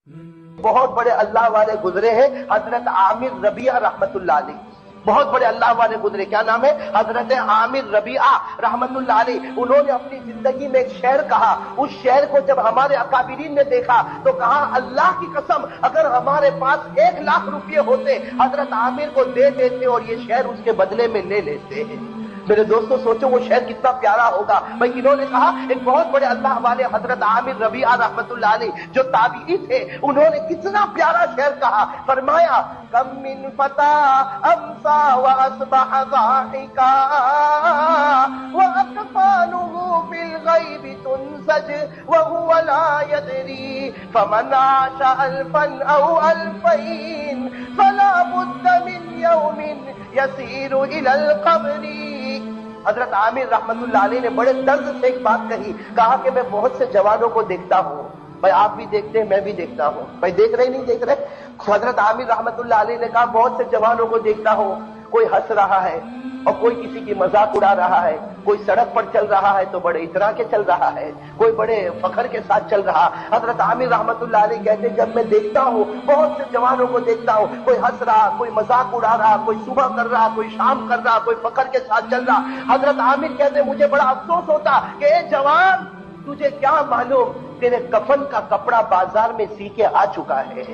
بہت بڑے اللہ والے گزرے ہیں حضرت عامر ربیعہ رحمتullah علیہ. بہت بڑے اللہ والے گزرے. کیا نام ہے؟ حضرت عامر ربیعہ رحمتullah علیہ. انہوں نے اپنی زندگی میں ایک شعر کہا. اس شعر کو جب ہمارے اکابرین نے دیکھا تو کہا اللہ کی قسم اگر ہمارے پاس 1,00,000 روپے ہوتے حضرت عامر کو دے دیتے اور یہ شعر اس کے بدلے میں لے لیتے ہیں. میرے دوستوں سوچو وہ شعر کتنا پیارا ہوگا. بھائی انہوں نے کہا ایک بہت بڑے اللہ والے حضرت عامر ربیعہ رحمتullah علیہ جو تابعی تھے انہوں نے کتنا پیارا شعر کہا. فرمایا کم من فتا امسا واصبح ضاحکا واکفانه بالغیب تنسج وهو لا يدری فمن عاش 1000 او 2000 فلا بد من یوم یسیر الى القبر. حضرت عامر رحمتullah علیہ نے بڑے درد سے ایک بات کہی. کہا کہ میں بہت سے جوانوں کو دیکھتا ہوں. بھائی آپ بھی دیکھتے ہیں میں بھی دیکھتا ہوں. بھائی دیکھ رہے نہیں دیکھ رہے؟ حضرت عامر رحمتullah علیہ نے کہا بہت سے جوانوں کو دیکھتا ہوں. کوئی ہنس رہا ہے اور کوئی کسی کی مذاق اڑا رہا ہے. کوئی سڑک پر چل رہا ہے تو بڑے اترا کے چل رہا ہے. کوئی بڑے فخر کے ساتھ چل رہا. حضرت عامر رحمتullah علیہ کہتے ہیں جب میں دیکھتا ہوں بہت سے جوانوں کو دیکھتا ہوں کوئی ہنس رہا کوئی مذاق اڑا رہا کوئی صبح کر رہا کوئی شام کر رہا کوئی فخر کے ساتھ چل رہا. حضرت عامر کہتے ہیں مجھے بڑا افسوس ہوتا کہ اے جوان تجھے کیا معلوم تیرے کفن کا کپڑا بازار میں سی کے آ چکا ہے.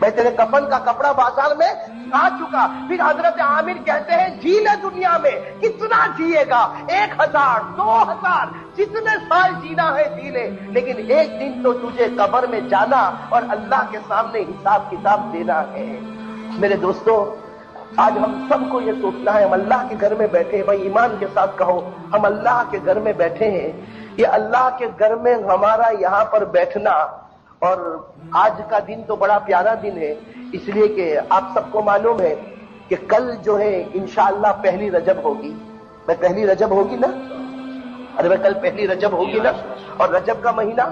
میں تیرے کفن کا کپڑا بازار میں آ چکا. پھر حضرت عامر کہتے ہیں جی لے دنیا میں کتنا جیے گا 1000 2000 جتنے سال جینا ہے جی لے لیکن ایک دن تو تجھے قبر میں جانا اور اللہ کے سامنے حساب کتاب دینا ہے. میرے دوستو آج ہم سب کو یہ سوچنا ہے ہم اللہ کے گھر میں بیٹھے ہیں. بھائی ایمان کے ساتھ کہو ہم اللہ کے گھر میں بیٹھے ہیں. یہ اللہ کے گھر میں ہمارا یہاں پر بیٹھنا اور آج کا دن تو بڑا پیارا دن ہے اس لیے کہ آپ سب کو معلوم ہے کہ کل جو ہے انشاءاللہ پہلی رجب ہوگی. میں پہلی رجب ہوگی نا؟ ارے میں کل پہلی رجب ہوگی نا؟ اور رجب کا مہینہ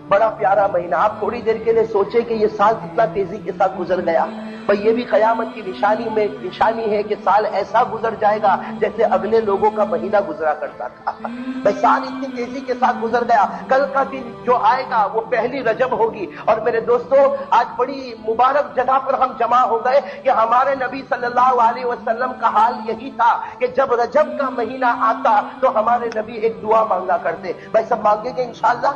بڑا پیارا مہینہ. آپ تھوڑی دیر کے لیے سوچیں کہ یہ سال کتنا تیزی کے ساتھ گزر گیا. بھئی یہ بھی قیامت کی نشانی ہے کہ سال ایسا گزر جائے گا جیسے اگلے لوگوں کا مہینہ گزرا کرتا تھا. بھئی سال اتنی تیزی کے ساتھ گزر گیا. کل کا دن جو آئے گا وہ پہلی رجب ہوگی. اور میرے دوستو آج بڑی مبارک جگہ پر ہم جمع ہو گئے کہ ہمارے نبی صلی اللہ علیہ وسلم کا حال یہی تھا کہ جب رجب کا مہینہ آتا تو ہمارے نبی ایک دعا مانگا کرتے. بھئی سب مانگیں گے انشاءاللہ؟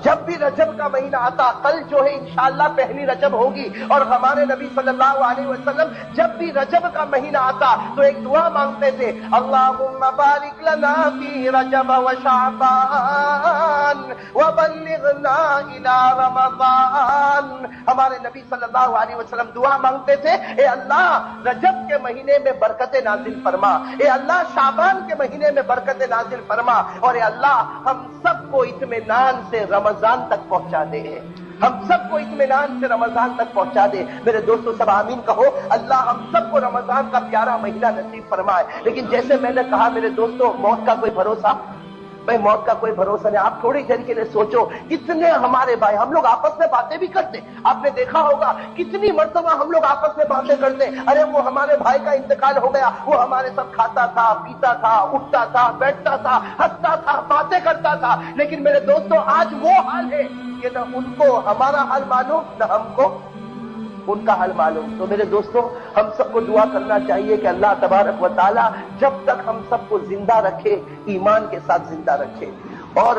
جب بھی رجب کا مہینہ آتا کل جو ہے انشاءاللہ پہلی رجب ہوگی اور ہمارے نبی صلی اللہ علیہ وسلم جب بھی رجب کا مہینہ آتا تو ایک دعا مانگتے تھے اللہم بارک لنا فی رجب و شعبان وبلغنا الی رمضان. ہمارے نبی صلی اللہ علیہ وسلم دعا مانگتے تھے اے اللہ رجب کے مہینے میں برکت نازل فرما. اے اللہ شعبان کے مہینے میں برکت نازل فرما. اور اے اللہ ہم سب کو اطمینان سے رمضان تک پہنچا دے. ہم سب کو اطمینان سے رمضان تک پہنچا دے. میرے دوستو سب آمین کہو. اللہ ہم سب کو رمضان کا پیارا مہینہ نصیب فرمائے. لیکن جیسے میں نے کہا میرے دوستو موت کا کوئی بھروسہ بھائی موت کا کوئی بھروسہ نہیں. آپ تھوڑی دیر کے لیے سوچو کتنے ہمارے بھائی ہم لوگ آپس میں باتیں بھی کرتے. آپ نے دیکھا ہوگا کتنی مرتبہ ہم لوگ آپس میں باتیں کرتے ارے وہ ہمارے بھائی کا انتقال ہو گیا وہ ہمارے ساتھ کھاتا تھا پیتا تھا اٹھتا تھا بیٹھتا تھا ہنستا تھا باتیں کرتا تھا. لیکن میرے دوستو آج وہ حال ہے کہ نہ ان کو ہمارا حال معلوم نہ ہم کو ان کا حال معلوم. تو میرے دوستو ہم سب کو دعا کرنا چاہیے کہ اللہ تبارک و تعالی جب تک ہم سب کو زندہ رکھے ایمان کے ساتھ زندہ رکھے. اور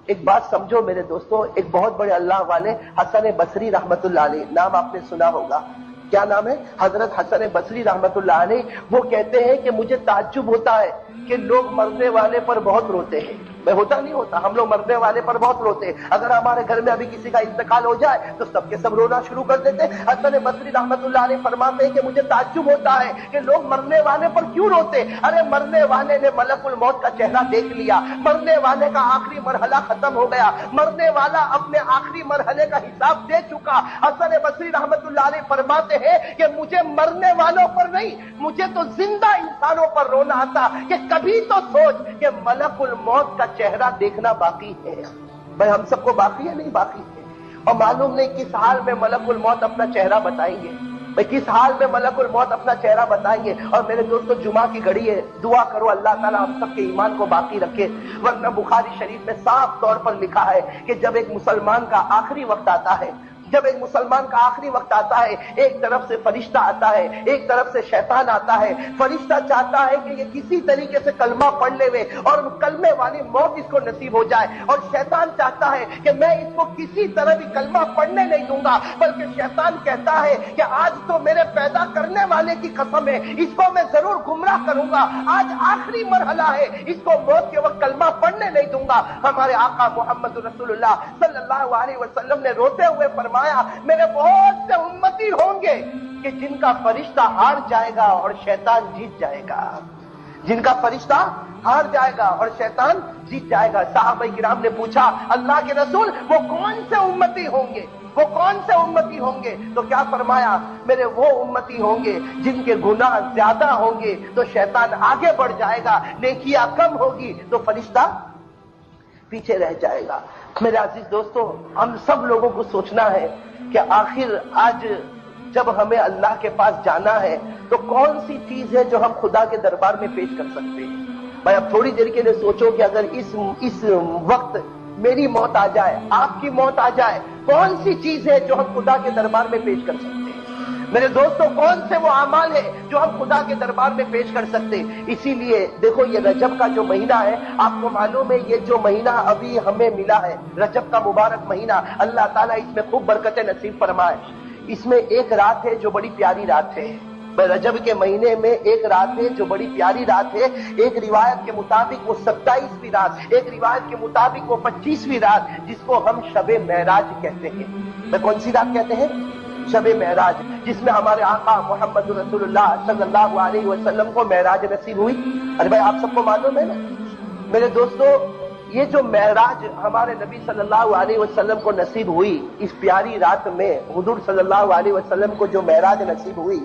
ایک بات سمجھو میرے دوستو ایک بہت بڑے اللہ والے حسن بصری رحمتullah علیہ نام آپ نے سنا ہوگا. کیا نام ہے؟ حضرت حسن بصری رحمتullah علیہ. وہ کہتے ہیں کہ مجھے تعجب ہوتا ہے کہ لوگ مرنے والے پر بہت روتے ہیں. میں ہوتا نہیں ہوتا ہم لوگ مرنے والے پر بہت روتے ہیں. اگر ہمارے گھر میں ابھی کسی کا انتقال ہو جائے تو سب کے سب رونا شروع کر دیتے. حسن بصری رحمتullah علیہ فرماتے ہیں کہ مجھے تعجب ہوتا ہے کہ لوگ مرنے والے پر کیوں روتے. ارے مرنے والے نے ملک الموت کا چہرہ دیکھ لیا. مرنے والے کا آخری مرحلہ ختم ہو گیا. مرنے والا اپنے آخری مرحلے کا حساب دے چکا. حسن بصری رحمتullah علیہ فرماتے ہیں کہ مجھے مرنے والوں پر نہیں مجھے تو زندہ انسانوں پر رونا آتا کہ کبھی تو سوچ کہ ملک الموت کا چہرہ دیکھنا باقی ہے. بھائی ہم سب کو باقی ہے نہیں باقی ہے. اور معلوم نہیں کس حال میں ملک الموت اپنا چہرہ بتائیں گے. بھائی کس حال میں ملک الموت اپنا چہرہ بتائیں گے. اور میرے دوستو جمعہ کی گھڑی ہے دعا کرو اللہ تعالیٰ ہم سب کے ایمان کو باقی رکھے. ورنہ بخاری شریف میں صاف طور پر لکھا ہے کہ جب ایک مسلمان کا آخری وقت آتا ہے جب ایک مسلمان کا آخری وقت آتا ہے، ایک طرف سے فرشتہ آتا ہے، ایک طرف سے شیطان آتا ہے۔ فرشتہ چاہتا ہے کہ یہ کسی طریقے سے کلمہ پڑھ لے اور کلمے والی موت اس کو نصیب ہو جائے، اور شیطان چاہتا ہے کہ میں اس کو کسی طرح بھی کلمہ پڑھنے نہیں دوں گا، بلکہ شیطان کہتا ہے کہ آج تو میرے پیدا کرنے والے کی قسم ہے، اس کو میں ضرور گمراہ کروں گا، آج آخری مرحلہ ہے، اس کو موت کے وقت کلمہ پڑھنے نہیں دوں گا۔ ہمارے آقا محمد رسول اللہ صلی اللہ علیہ وسلم نے روتے ہوئے فرمایا، میرے بہت سے امتی ہوں گے کہ جن کا فرشتہ ہار جائے گا اور شیطان جیت جائے گا، جن کا فرشتہ ہار جائے گا اور شیطان جیت جائے گا۔ صحابہ کرام نے پوچھا، اللہ کے رسول وہ کون سے امتی ہوں گے، وہ کون سے امتی ہوں گے؟ تو کیا فرمایا، میرے وہ امتی ہوں گے جن کے گناہ زیادہ ہوں گے تو شیطان آگے بڑھ جائے گا، نیکیاں کم ہوگی تو فرشتہ پیچھے رہ جائے گا۔ میرے عزیز دوستو، ہم سب لوگوں کو سوچنا ہے کہ آخر آج جب ہمیں اللہ کے پاس جانا ہے تو کون سی چیز ہے جو ہم خدا کے دربار میں پیش کر سکتے ہیں؟ بھائی اب تھوڑی دیر کے لیے سوچو کہ اگر اس وقت میری موت آ جائے، آپ کی موت آ جائے، کون سی چیز ہے جو ہم خدا کے دربار میں پیش کر سکتے ہیں؟ میرے دوستوں، کون سے وہ اعمال ہیں جو ہم خدا کے دربار میں پیش کر سکتے ہیں؟ اسی لیے دیکھو، یہ رجب کا جو مہینہ ہے، آپ کو معلوم ہے یہ جو مہینہ ابھی ہمیں ملا ہے، رجب کا مبارک مہینہ، اللہ تعالیٰ اس میں خوب برکتیں نصیب فرمائے۔ اس میں ایک رات ہے جو بڑی پیاری رات ہے، رجب کے مہینے میں ایک رات ہے جو بڑی پیاری رات ہے۔ ایک روایت کے مطابق وہ 27ویں رات، ایک روایت کے مطابق وہ 25ویں رات، جس کو ہم شب معراج کہتے ہیں۔ میں کون سی رات کہتے ہیں؟ شب معراج، جس میں ہمارے آقا محمد رسول اللہ صلی اللہ علیہ وسلم کو معراج نصیب ہوئی۔ ارے بھائی آپ سب کو معلوم ہے نا میرے دوستو، یہ جو معراج ہمارے نبی صلی اللہ علیہ وسلم کو نصیب ہوئی، اس پیاری رات میں حضور صلی اللہ علیہ وسلم کو جو معراج نصیب ہوئی،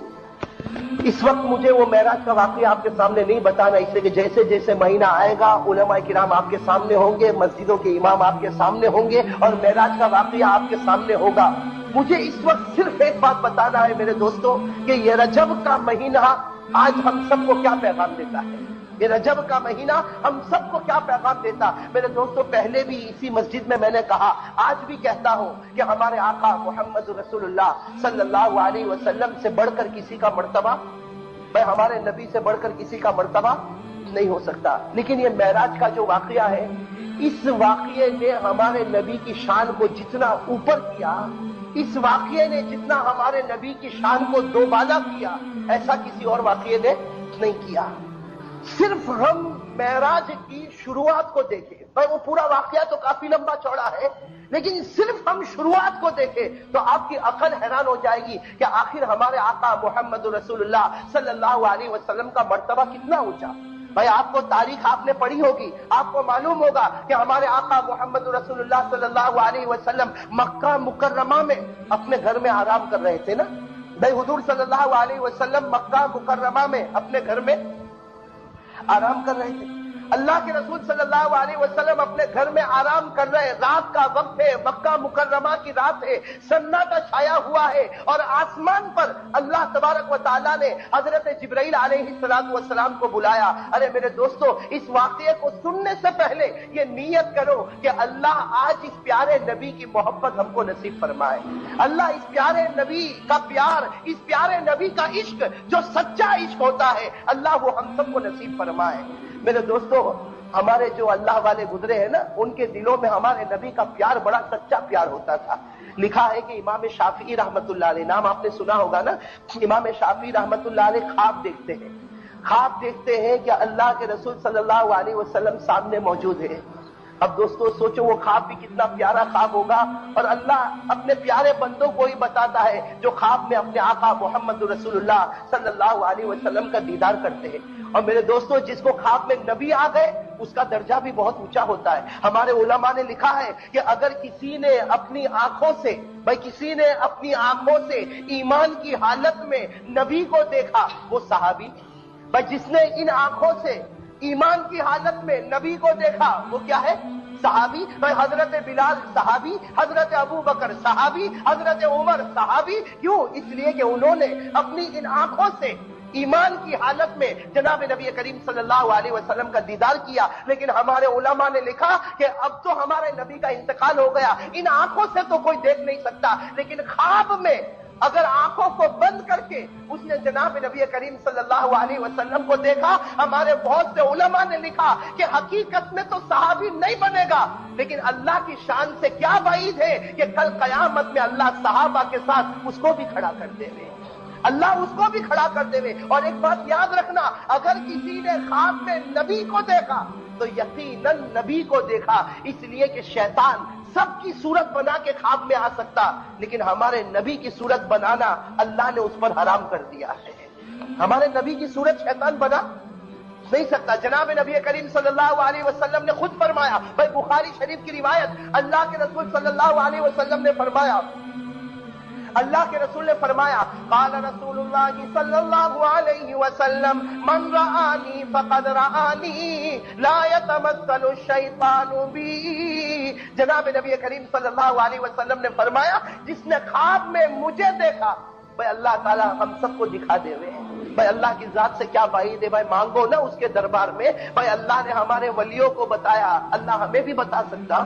اس وقت مجھے وہ معراج کا واقعہ آپ کے سامنے نہیں بتانا، اس لیے کہ جیسے جیسے مہینہ آئے گا علماء کرام آپ کے سامنے ہوں گے، مسجدوں کے امام آپ کے سامنے ہوں گے، اور معراج کا واقعہ آپ کے سامنے ہوگا۔ مجھے اس وقت صرف ایک بات بتانا ہے میرے دوستوں کہ یہ رجب کا مہینہ آج ہم سب کو کیا پیغام دیتا ہے، یہ رجب کا مہینہ ہم سب کو کیا پیغام دیتا۔ میرے دوستوں، پہلے بھی اسی مسجد میں نے کہا، آج بھی کہتا ہوں کہ ہمارے آقا محمد رسول اللہ صلی اللہ علیہ وسلم سے بڑھ کر کسی کا مرتبہ، بھائی ہمارے نبی سے بڑھ کر کسی کا مرتبہ نہیں ہو سکتا۔ لیکن یہ معراج کا جو واقعہ ہے، اس واقعے نے ہمارے نبی کی شان کو جتنا اوپر کیا، اس واقعے نے جتنا ہمارے نبی کی شان کو دوبالا کیا، ایسا کسی اور واقعے نے نہیں کیا۔ صرف ہم معراج کی شروعات کو دیکھیں، وہ پورا واقعہ تو کافی لمبا چوڑا ہے، لیکن صرف ہم شروعات کو دیکھیں تو آپ کی عقل حیران ہو جائے گی کہ آخر ہمارے آقا محمد رسول اللہ صلی اللہ علیہ وسلم کا مرتبہ کتنا اونچا۔ بھائی آپ کو تاریخ آپ نے پڑھی ہوگی، آپ کو معلوم ہوگا کہ ہمارے آقا محمد رسول اللہ صلی اللہ علیہ وسلم مکہ مکرمہ میں اپنے گھر میں آرام کر رہے تھے نا۔ بھائی حضور صلی اللہ علیہ وسلم مکہ مکرمہ میں اپنے گھر میں آرام کر رہے تھے، اللہ کے رسول صلی اللہ علیہ وسلم اپنے گھر میں آرام کر رہے، رات کا وقت ہے، مکہ مکرمہ کی رات ہے، سناٹا چھایا ہوا ہے، اور آسمان پر اللہ تبارک و تعالیٰ نے حضرت جبرائیل علیہ السلام کو بلایا۔ ارے میرے دوستو، اس واقعے کو سننے سے پہلے یہ نیت کرو کہ اللہ آج اس پیارے نبی کی محبت ہم کو نصیب فرمائے، اللہ اس پیارے نبی کا پیار، اس پیارے نبی کا عشق جو سچا عشق ہوتا ہے، اللہ وہ ہم سب کو نصیب فرمائے۔ میرے دوستو، ہمارے جو اللہ والے گزرے ہیں نا، ان کے دلوں میں ہمارے نبی کا پیار بڑا سچا پیار ہوتا تھا۔ لکھا ہے کہ امام شافعی رحمت اللہ علیہ، نام آپ نے سنا ہوگا نا، امام شافعی رحمت اللہ علیہ خواب دیکھتے ہیں، خواب دیکھتے ہیں کہ اللہ کے رسول صلی اللہ علیہ وسلم سامنے موجود ہے۔ اب دوستو سوچو وہ خواب بھی کتنا پیارا خواب ہوگا، اور اللہ اپنے پیارے بندوں کو ہی بتاتا ہے جو خواب میں اپنے آقا محمد رسول اللہ صلی اللہ علیہ وسلم کا دیدار کرتے ہیں۔ اور میرے دوستو، جس کو خواب میں نبی آ گئے اس کا درجہ بھی بہت اونچا ہوتا ہے۔ ہمارے علماء نے لکھا ہے کہ اگر کسی نے اپنی آنکھوں سے، کسی نے اپنی آنکھوں سے ایمان کی حالت میں نبی کو دیکھا، وہ صحابی، جس نے ان آنکھوں سے ایمان کی حالت میں نبی کو دیکھا وہ کیا ہے؟ صحابی۔ حضرت بلال صحابی، حضرت ابو بکر صحابی، حضرت عمر صحابی۔ کیوں؟ اس لیے کہ انہوں نے اپنی ان آنکھوں سے ایمان کی حالت میں جناب نبی کریم صلی اللہ علیہ وسلم کا دیدار کیا، لیکن ہمارے علماء نے لکھا کہ اب تو ہمارے نبی کا انتقال ہو گیا، ان آنکھوں سے تو کوئی دیکھ نہیں سکتا، لیکن خواب میں اگر آنکھوں کو بند کر کے اس نے جناب نبی کریم صلی اللہ علیہ وسلم کو دیکھا، ہمارے بہت سے علماء نے لکھا کہ حقیقت میں تو صحابی نہیں بنے گا، لیکن اللہ کی شان سے کیا بعید ہے کہ کل قیامت میں اللہ صحابہ کے ساتھ اس کو بھی کھڑا کر دے گے، اللہ اس کو بھی کھڑا کر دے گے۔ اور ایک بات یاد رکھنا، اگر کسی نے خواب میں نبی کو دیکھا تو یقیناً نبی کو دیکھا، اس لیے کہ شیطان سب کی صورت بنا کے خواب میں آ سکتا، لیکن ہمارے نبی کی صورت بنانا اللہ نے اس پر حرام کر دیا ہے۔ ہمارے نبی کی صورت شیطان بنا نہیں سکتا۔ جناب نبی کریم صلی اللہ علیہ وسلم نے خود فرمایا، بھائی بخاری شریف کی روایت، اللہ کے رسول صلی اللہ علیہ وسلم نے فرمایا، اللہ کے رسول نے فرمایا، قال رسول اللہ صلی اللہ علیہ وسلم، من رآنی فقد رآنی لا يتمثل الشیطان بی۔ جناب نبی کریم صلی اللہ علیہ وسلم نے فرمایا، جس نے خواب میں مجھے دیکھا، بھائی اللہ تعالیٰ ہم سب کو دکھا دے ہوئے ہیں، بھائی اللہ کی ذات سے کیا بعید ہے، بھائی مانگو نا اس کے دربار میں، بھائی اللہ نے ہمارے ولیوں کو بتایا، اللہ ہمیں بھی بتا سکتا،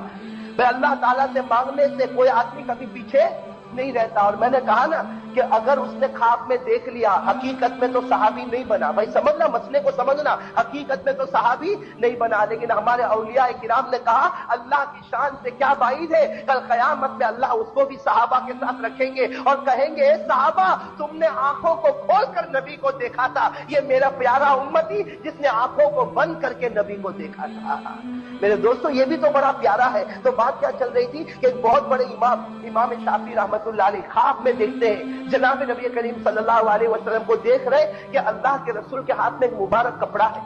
بھائی اللہ تعالیٰ سے مانگنے سے کوئی آدمی کبھی پیچھے نہیں رہتا۔ اور میں نے کہا نا کہ اگر اس نے خواب میں دیکھ لیا، حقیقت میں تو صحابی نہیں بنا، بھائی سمجھنا، مسئلے کو سمجھنا، حقیقت میں تو صحابی نہیں بنا، لیکن ہمارے اولیاء کرام نے کہا اللہ کی شان سے کیا بعید ہے، کل قیامت میں اللہ اس کو بھی صحابہ کے ساتھ رکھیں گے اور کہیں گے، اے صحابہ تم نے آنکھوں کو کھول کر نبی کو دیکھا تھا، یہ میرا پیارا امتی جس نے آنکھوں کو بند کر کے نبی کو دیکھا تھا۔ میرے دوستو یہ بھی تو بڑا پیارا ہے۔ تو بات کیا چل رہی تھی کہ ایک بہت بڑے امام شافعی رحمۃ اللہ علیہ خواب میں دیکھتے ہیں جناب نبی کریم صلی اللہ علیہ وسلم کو، دیکھ رہے کہ اللہ کے رسول کے ہاتھ میں ایک مبارک کپڑا ہے،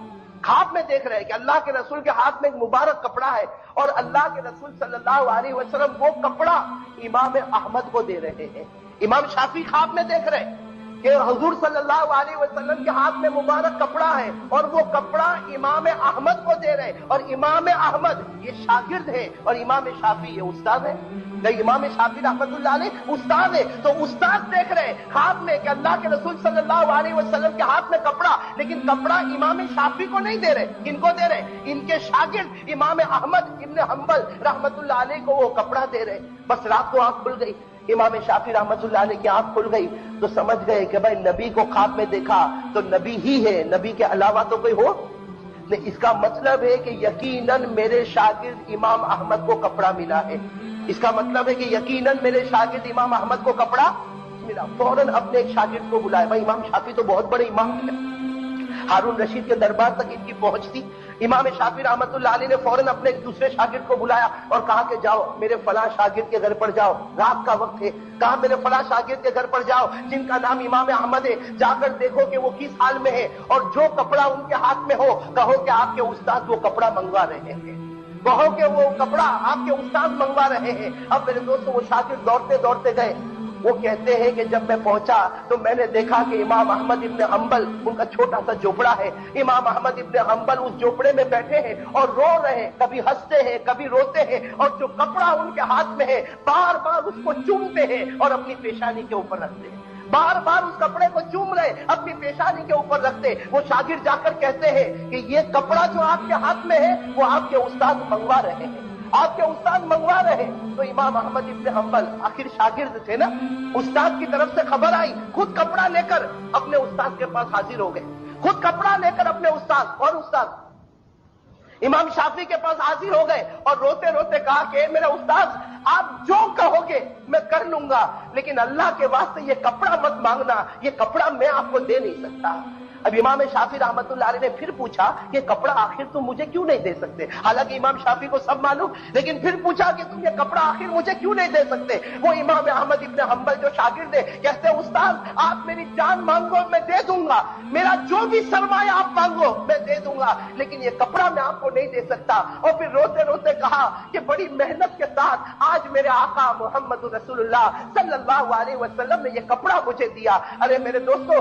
خواب میں دیکھ رہے کہ اللہ کے رسول کے ہاتھ میں ایک مبارک کپڑا ہے، اور اللہ کے رسول صلی اللہ علیہ وسلم وہ کپڑا امام احمد کو دے رہے ہیں۔ امام شافعی خواب میں دیکھ رہے کہ حضور صلی اللہ علیہ وسلم کے ہاتھ میں مبارک کپڑا ہے اور وہ کپڑا امام احمد کو دے رہے، اور امام احمد یہ شاگرد ہے اور امام شافعی یہ استاد ہے۔ امام شافعی رحمۃ اللہ علیہ استاد ہے، تو استاد دیکھ رہے خواب میں کہ اللہ کے رسول صلی اللہ علیہ وسلم کے ہاتھ میں کپڑا، لیکن کپڑا امام شافعی کو نہیں دے رہے، کن کو دے رہے؟ ان کے شاگرد امام احمد ابن حنبل رحمۃ اللہ علیہ کو وہ کپڑا دے رہے۔ بس رات کو آنکھ کھل گئی، امام شافعی رحمۃ اللہ علیہ کی آنکھ کھل گئی تو سمجھ گئے کہ بھائی نبی کو خواب میں دیکھا تو نبی ہی ہے، نبی کے علاوہ تو کوئی ہو نہیں۔ اس کا مطلب ہے کہ یقیناً میرے شاگرد امام احمد کو کپڑا ملا ہے، اس کا مطلب ہے کہ یقیناً میرے شاگرد امام احمد کو کپڑا ملا۔ فوراً اپنے ایک شاگرد کو بلایا، بھائی امام شافعی تو بہت بڑے امام ہیں، ہارون رشید کے دربار تک ان کی پہنچ تھی۔ امام شافعی رحمۃ اللہ علیہ نے فوراً اپنے ایک دوسرے شاگرد کو بلایا اور کہا کہ جاؤ میرے فلاں شاگرد کے گھر پر جاؤ، رات کا وقت ہے، کہا میرے فلاں شاگرد کے گھر پر جاؤ جن کا نام امام احمد ہے، جا کر دیکھو کہ وہ کس حال میں ہے، اور جو کپڑا ان کے ہاتھ میں ہو کہو کہ آپ کے استاد وہ کپڑا منگوا رہے ہیں، کہو کہ وہ کپڑا آپ کے استاد منگوا رہے ہیں۔ اب میرے دوستوں وہ شاگرد دوڑتے دوڑتے گئے، وہ کہتے ہیں کہ جب میں پہنچا تو میں نے دیکھا کہ امام احمد ابن حنبل ان کا چھوٹا سا جھوپڑا ہے، امام احمد ابن حنبل اس جھوپڑے میں بیٹھے ہیں اور رو رہے ہیں، کبھی ہنستے ہیں کبھی روتے ہیں، اور جو کپڑا ان کے ہاتھ میں ہے بار بار اس کو چومتے ہیں اور اپنی پیشانی کے اوپر رکھتے ہیں، بار بار اس کپڑے کو چوم رہے اپنی پیشانی کے اوپر رکھتے۔ وہ شاگرد جا کر کہتے ہیں کہ یہ کپڑا جو آپ کے ہاتھ میں ہے وہ آپ کے استاد منگوا رہے ہیں، آپ کے استاد منگوا رہے ہیں۔ تو امام احمد ابن حنبل آخر شاگرد تھے نا، استاد کی طرف سے خبر آئی، خود کپڑا لے کر اپنے استاد کے پاس حاضر ہو گئے، خود کپڑا لے کر اپنے استاد اور استاد امام شافعی کے پاس حاضر ہو گئے اور روتے روتے کہا کہ میرا استاد آپ جو کہو گے میں کر لوں گا، لیکن اللہ کے واسطے یہ کپڑا مت مانگنا، یہ کپڑا میں آپ کو دے نہیں سکتا۔ اب امام شافعی رحمۃ اللہ علیہ نے پھر پوچھا کہ کپڑا آخر تم مجھے کیوں نہیں دے سکتے؟ حالانکہ امام شافعی کو سب معلوم، لیکن پھر پوچھا کہ تم یہ کپڑا آخر مجھے کیوں نہیں دے سکتے؟ وہ امام احمد ابن حنبل جو شاگرد ہے کہتے استاد آپ میری جان مانگو میں دے دوں گا، میرا جو بھی سرمایہ آپ مانگو میں دے دوں گا، لیکن یہ کپڑا میں آپ کو نہیں دے سکتا۔ اور پھر روتے روتے کہا کہ بڑی محنت کے ساتھ آج میرے آقا محمد رسول اللہ صلی اللہ علیہ وسلم نے یہ کپڑا مجھے دیا۔ ارے میرے دوستو،